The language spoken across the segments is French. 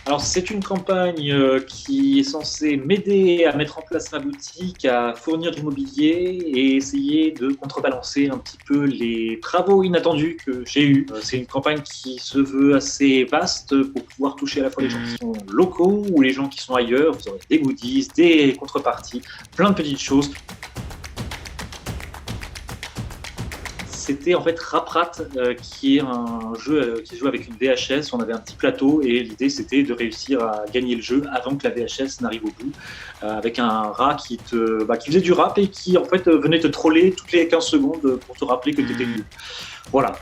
Alors, c'est une campagne qui est censée m'aider à mettre en place ma boutique, à fournir du mobilier et essayer de contrebalancer un petit peu les travaux inattendus que j'ai eus. C'est une campagne qui se veut assez vaste pour pouvoir toucher à la fois les gens qui sont locaux ou les gens qui sont ailleurs. Vous aurez des goodies, des contreparties, plein de petites choses. C'était en fait Raprat, qui est un jeu qui se joue avec une VHS. On avait un petit plateau et l'idée c'était de réussir à gagner le jeu avant que la VHS n'arrive au bout, avec un rat qui faisait du rap et qui en fait venait te troller toutes les 15 secondes pour te rappeler que tu étais nul. Voilà.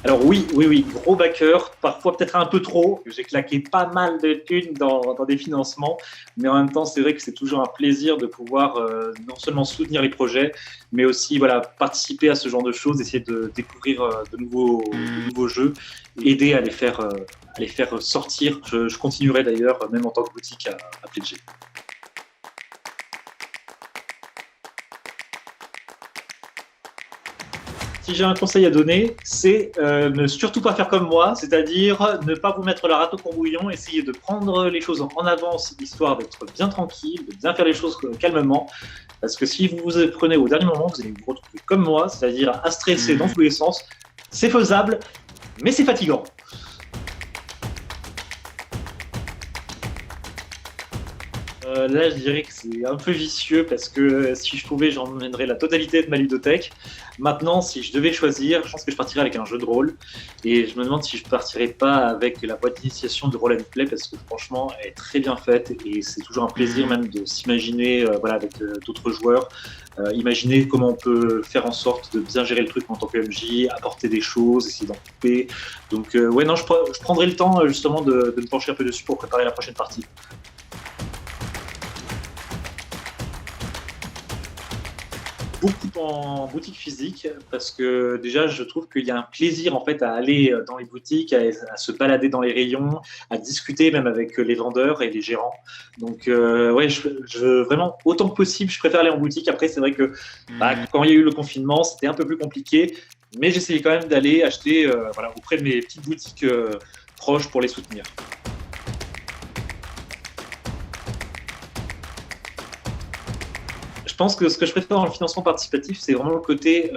Alors oui, oui, oui, gros backer, parfois peut-être un peu trop. J'ai claqué pas mal de thunes dans des financements, mais en même temps, c'est vrai que c'est toujours un plaisir de pouvoir non seulement soutenir les projets, mais aussi voilà, participer à ce genre de choses, essayer de découvrir de nouveaux jeux, aider à les faire sortir. Je continuerai d'ailleurs, même en tant que boutique, à pledger. Si j'ai un conseil à donner, c'est ne surtout pas faire comme moi, c'est-à-dire ne pas vous mettre la rate au courbouillon, essayer de prendre les choses en avance, histoire d'être bien tranquille, de bien faire les choses calmement, parce que si vous vous prenez au dernier moment, vous allez vous retrouver comme moi, c'est-à-dire à stresser dans tous les sens. C'est faisable, mais c'est fatigant. Là, je dirais que c'est un peu vicieux parce que si je pouvais, j'emmènerais la totalité de ma ludothèque. Maintenant, si je devais choisir, je pense que je partirais avec un jeu de rôle. Et je me demande si je partirais pas avec la boîte d'initiation de Roll and Play parce que franchement, elle est très bien faite et c'est toujours un plaisir même de s'imaginer voilà, avec d'autres joueurs. Imaginer comment on peut faire en sorte de bien gérer le truc en tant que MJ, apporter des choses, essayer d'en couper. Donc, ouais, non, je prendrai le temps justement de me pencher un peu dessus pour préparer la prochaine partie. Beaucoup en boutique physique parce que déjà je trouve qu'il y a un plaisir en fait à aller dans les boutiques, à se balader dans les rayons, à discuter même avec les vendeurs et les gérants. Donc ouais, vraiment autant que possible, je préfère aller en boutique. Après c'est vrai que quand il y a eu le confinement, c'était un peu plus compliqué, mais j'essayais quand même d'aller acheter voilà, auprès de mes petites boutiques proches pour les soutenir. Je pense que ce que je préfère dans le financement participatif, c'est vraiment le côté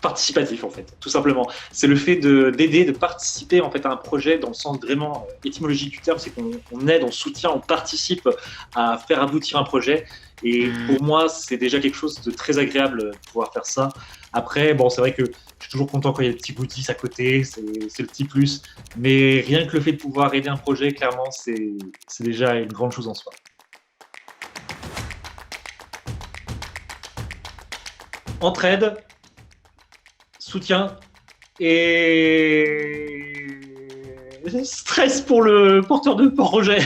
participatif en fait, tout simplement. C'est le fait d'aider, de participer en fait à un projet dans le sens vraiment étymologique du terme, c'est qu'on aide, on soutient, on participe à faire aboutir un projet. Et pour moi, c'est déjà quelque chose de très agréable de pouvoir faire ça. Après, bon, c'est vrai que je suis toujours content quand il y a des petits goodies à côté, c'est le petit plus. Mais rien que le fait de pouvoir aider un projet, clairement, c'est déjà une grande chose en soi. Entraide, soutien et stress pour le porteur de projet.